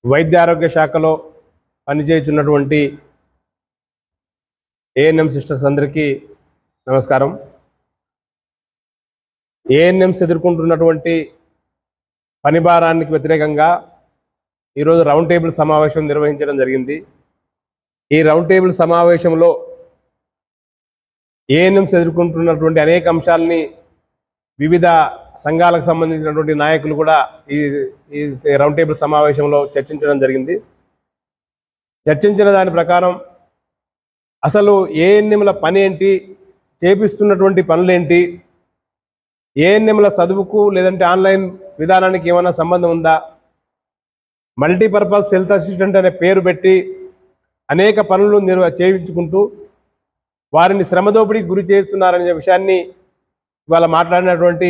వైద్య ఆరోగ్య శాఖలో పనిచేస్తున్నటువంటి ఏఎన్ఎం సిస్టర్స్ అందరికీ నమస్కారం. ఏఎన్ఎంస్ ఎదుర్కొంటున్నటువంటి పని భారానికి వ్యతిరేకంగా ఈరోజు రౌండ్ టేబుల్ సమావేశం నిర్వహించడం జరిగింది. ఈ రౌండ్ టేబుల్ సమావేశంలో ఏఎన్ఎంస్ ఎదుర్కొంటున్నటువంటి అనేక అంశాలని వివిధ సంఘాలకు సంబంధించినటువంటి నాయకులు కూడా ఈ రౌండ్ టేబుల్ సమావేశంలో చర్చించడం జరిగింది. చర్చించిన దాని ప్రకారం అసలు ఏఎన్ఎంల పని ఏంటి, చేపిస్తున్నటువంటి పనులేంటి, ఏఎన్ఎంల చదువుకు లేదంటే ఆన్లైన్ విధానానికి ఏమైనా సంబంధం ఉందా, మల్టీపర్పస్ హెల్త్ అసిస్టెంట్ అనే పేరు పెట్టి అనేక పనులు చేయించుకుంటూ వారిని శ్రమదోపిడికి గురి చేస్తున్నారనే విషయాన్ని ఇవాళ మాట్లాడినటువంటి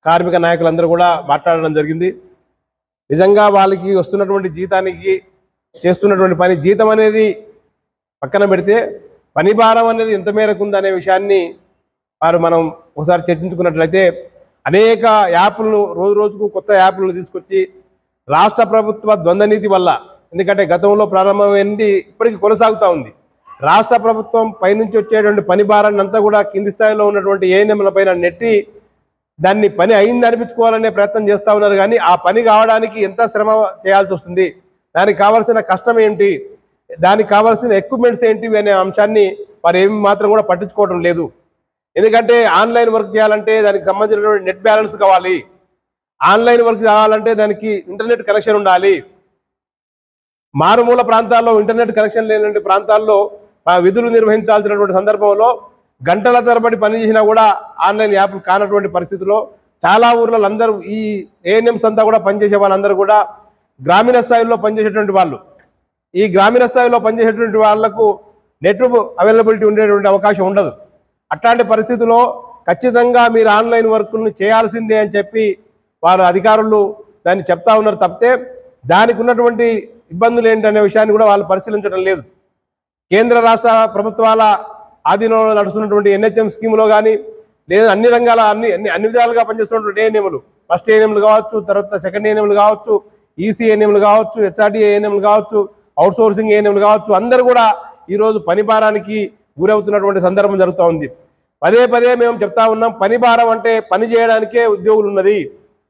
కార్మిక నాయకులందరూ కూడా మాట్లాడడం జరిగింది. నిజంగా వాళ్ళకి వస్తున్నటువంటి జీతానికి చేస్తున్నటువంటి పని, జీతం అనేది పక్కన పెడితే పని భారం అనేది ఎంత మేరకు ఉందనే విషయాన్ని మనం ఒకసారి చర్చించుకున్నట్లయితే అనేక యాప్లను రోజు రోజుకు కొత్త యాప్లను తీసుకొచ్చి రాష్ట్ర ప్రభుత్వ ద్వంద్వ నీతి వల్ల, ఎందుకంటే గతంలో ప్రారంభమైంది ఇప్పటికీ కొనసాగుతూ ఉంది. రాష్ట్ర ప్రభుత్వం పైనుంచి వచ్చేటువంటి పని భారాన్ని అంతా కూడా కింది స్థాయిలో ఉన్నటువంటి ఏఎన్ఎంల పైన నెట్టి దాన్ని పని అయింది అనిపించుకోవాలనే ప్రయత్నం చేస్తూ ఉన్నారు. కానీ ఆ పని కావడానికి ఎంత శ్రమ చేయాల్సి వస్తుంది, దానికి కావాల్సిన కష్టం ఏంటి, దానికి కావాల్సిన ఎక్విప్మెంట్స్ ఏంటి అనే అంశాన్ని వారు ఏమి మాత్రం కూడా పట్టించుకోవడం లేదు. ఎందుకంటే ఆన్లైన్ వర్క్ చేయాలంటే దానికి సంబంధించినటువంటి నెట్ బ్యాలెన్స్ కావాలి, ఆన్లైన్ వర్క్ కావాలంటే దానికి ఇంటర్నెట్ కనెక్షన్ ఉండాలి. మారుమూల ప్రాంతాల్లో ఇంటర్నెట్ కనెక్షన్ లేనటువంటి ప్రాంతాల్లో విధులు నిర్వహించాల్సినటువంటి సందర్భంలో గంటల తరబడి పనిచేసినా కూడా ఆన్లైన్ యాప్లు కానటువంటి పరిస్థితిలో చాలా ఊర్లలో అందరూ ఈ ఏఎన్ఎంస్ అంతా కూడా పనిచేసే వాళ్ళందరూ కూడా గ్రామీణ స్థాయిలో పనిచేసేటువంటి వాళ్ళు. ఈ గ్రామీణ స్థాయిలో పనిచేసేటువంటి వాళ్లకు నెట్వర్క్ అవైలబిలిటీ ఉండేటువంటి అవకాశం ఉండదు. అట్లాంటి పరిస్థితుల్లో ఖచ్చితంగా మీరు ఆన్లైన్ వర్క్ను చేయాల్సిందే అని చెప్పి వారు అధికారులు దాన్ని చెప్తా ఉన్నారు తప్పితే దానికి ఉన్నటువంటి ఇబ్బందులు ఏంటనే విషయాన్ని కూడా వాళ్ళు పరిశీలించడం లేదు. కేంద్ర రాష్ట్ర ప్రభుత్వాల ఆధీనంలో నడుస్తున్నటువంటి ఎన్హెచ్ఎం స్కీములో కానీ లేదా అన్ని రంగాల అన్ని విధాలుగా పనిచేస్తున్నటువంటి ఏఎన్ఎంలు, ఫస్ట్ ఏఎన్ఎంలు కావచ్చు, తర్వాత సెకండ్ ఏఎన్ఎంలు కావచ్చు, ఈసీ ఏఎన్ఎంలు కావచ్చు, హెచ్ఆర్డీ ఏఎన్ఎంలు కావచ్చు, అవుట్సోర్సింగ్ ఏఎన్ఎంలు కావచ్చు, అందరూ కూడా ఈరోజు పని భారానికి గురవుతున్నటువంటి సందర్భం జరుగుతూ ఉంది. పదే పదే మేము చెప్తా ఉన్నాం, పని భారం అంటే పని చేయడానికే ఉద్యోగులు ఉన్నది.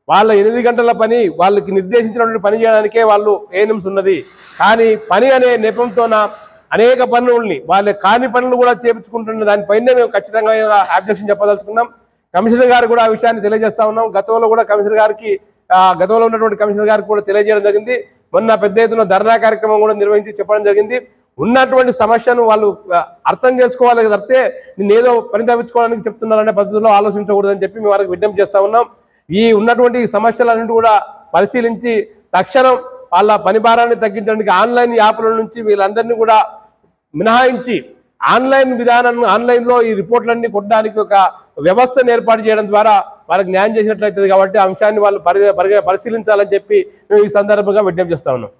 వాళ్ళ 8 గంటల పని, వాళ్ళకి నిర్దేశించినటువంటి పని చేయడానికే వాళ్ళు ఏఎన్ఎంస్ ఉన్నది. కానీ పని అనే నెపంతోన అనేక పనులని వాళ్ళ కాని పనులు కూడా చేపించుకుంటున్న దానిపైనే మేము ఖచ్చితంగా అబ్జెక్షన్ చెప్పదలుచుకున్నాం. కమిషనర్ గారు కూడా ఆ విషయాన్ని తెలియజేస్తా ఉన్నాం. గతంలో కూడా కమిషనర్ గారికి గతంలో ఉన్నటువంటి కమిషనర్ గారికి కూడా తెలియజేయడం జరిగింది. మొన్న పెద్ద ఎత్తున ధర్నా కార్యక్రమం కూడా నిర్వహించి చెప్పడం జరిగింది. ఉన్నటువంటి సమస్యను వాళ్ళు అర్థం చేసుకోవాలి తప్పితే నేనేదో పని తప్పించుకోవడానికి చెప్తున్నారనే పద్ధతిలో ఆలోచించకూడదని చెప్పి మేము వారికి విజ్ఞప్తి చేస్తా ఉన్నాం. ఈ ఉన్నటువంటి సమస్యలన్నింటి కూడా పరిశీలించి తక్షణం వాళ్ళ పని భారాన్ని తగ్గించడానికి ఆన్లైన్ యాప్ల నుంచి వీళ్ళందరినీ కూడా మినహాయించి ఆన్లైన్ విధానాన్ని, ఆన్లైన్లో ఈ రిపోర్ట్లన్నీ కొట్టడానికి ఒక వ్యవస్థను ఏర్పాటు చేయడం ద్వారా వాళ్ళకి న్యాయం చేసినట్లయితుంది. కాబట్టి ఆ అంశాన్ని వాళ్ళు పరిశీలించాలని చెప్పి మేము ఈ సందర్భంగా విజ్ఞప్తి చేస్తా ఉన్నాం.